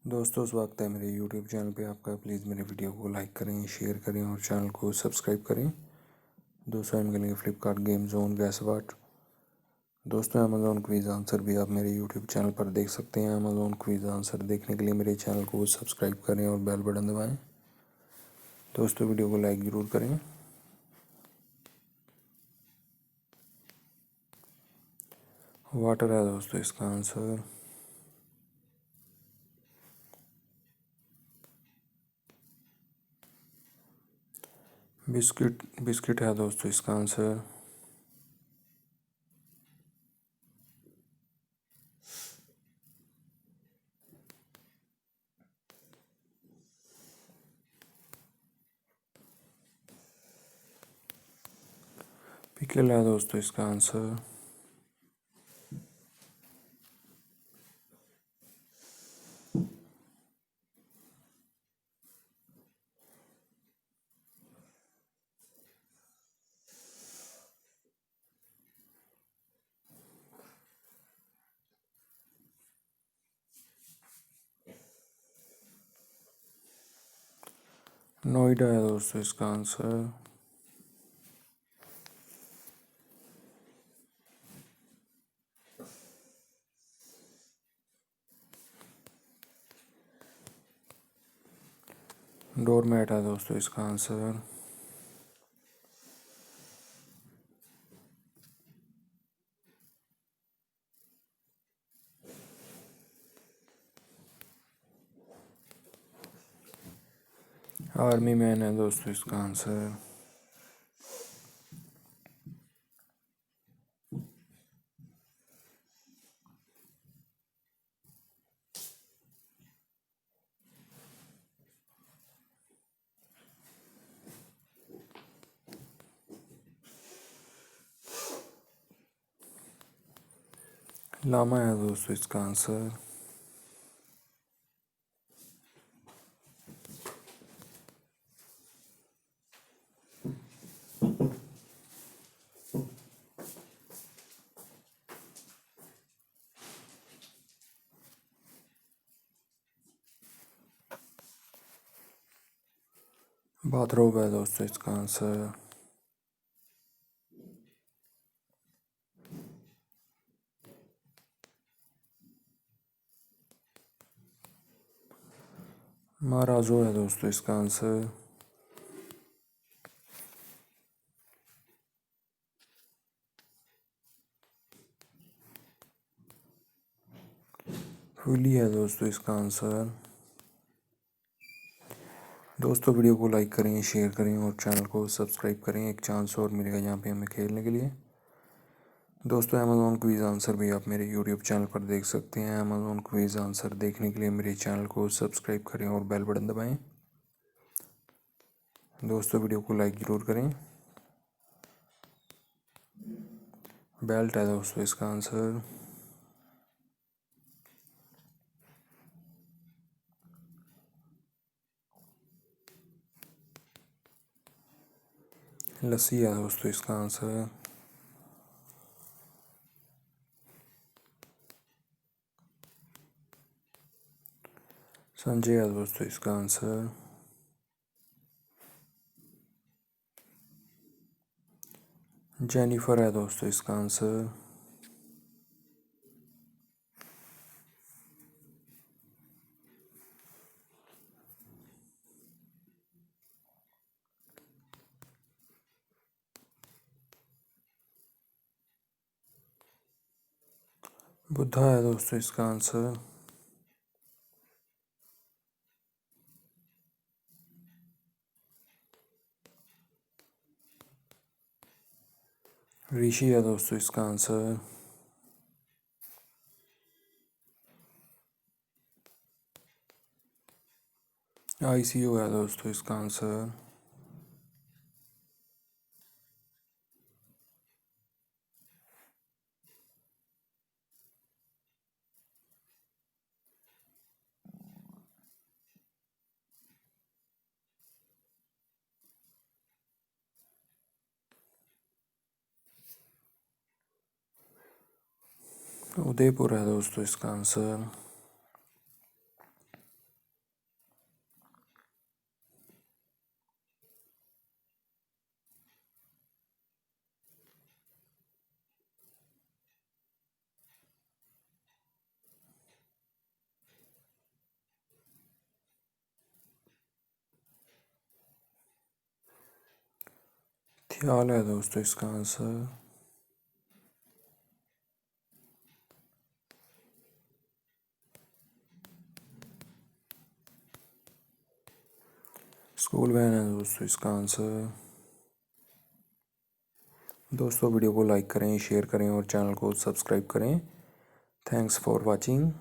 दोस्तों स्वागत है मेरे YouTube चैनल पे आपका। प्लीज़ मेरे वीडियो को लाइक करें, शेयर करें और चैनल को सब्सक्राइब करें। दोस्तों हम खेलेंगे फ्लिपकार्ट गेम जोन गैस वाट। दोस्तों अमेज़ॉन क्विज आंसर भी आप मेरे YouTube चैनल पर देख सकते हैं। अमेज़ॉन क्विज आंसर देखने के लिए मेरे चैनल को सब्सक्राइब करें और बेल बटन दबाएँ। दोस्तों वीडियो को लाइक ज़रूर करें। वाटर है दोस्तों इसका आंसर। बिस्किट बिस्किट है दोस्तों इसका आंसर। पिकल है दोस्तों इसका आंसर। नोएडा है दोस्तों इसका आंसर। डोरमैट है दोस्तों इसका आंसर। आर्मी मैन है दोस्तों इसका आंसर। लामा है दोस्तों इसका आंसर। बाथरोब है दोस्तों इसका आंसर। महाराजो है दोस्तों इसका आंसर। फूली है दोस्तों इसका आंसर। दोस्तों वीडियो को लाइक करें, शेयर करें और चैनल को सब्सक्राइब करें। एक चांस और मिलेगा यहाँ पे हमें खेलने के लिए। दोस्तों अमेज़ॉन क्विज आंसर भी आप मेरे यूट्यूब चैनल पर देख सकते हैं। अमेज़ॉन क्विज आंसर देखने के लिए मेरे चैनल को सब्सक्राइब करें और बेल बटन दबाएं। दोस्तों वीडियो को लाइक ज़रूर करें। बेल्ट है दोस्तों इसका आंसर। लस्सी है दोस्तों इसका आंसर। संजय है दोस्तों इसका आंसर। जेनिफर है दोस्तों इसका आंसर। बुद्धा है दोस्तों इसका आंसर। ऋषि है दोस्तों इसका आंसर। ICU है दोस्तों इसका आंसर। उदयपुर है दोस्तों इसका आंसर। क्या हाल है दोस्तों, इसका आंसर स्कूल वैन है दोस्तों, इसका आंसर। दोस्तों वीडियो को लाइक करें, शेयर करें और चैनल को सब्सक्राइब करें। Thanks for watching.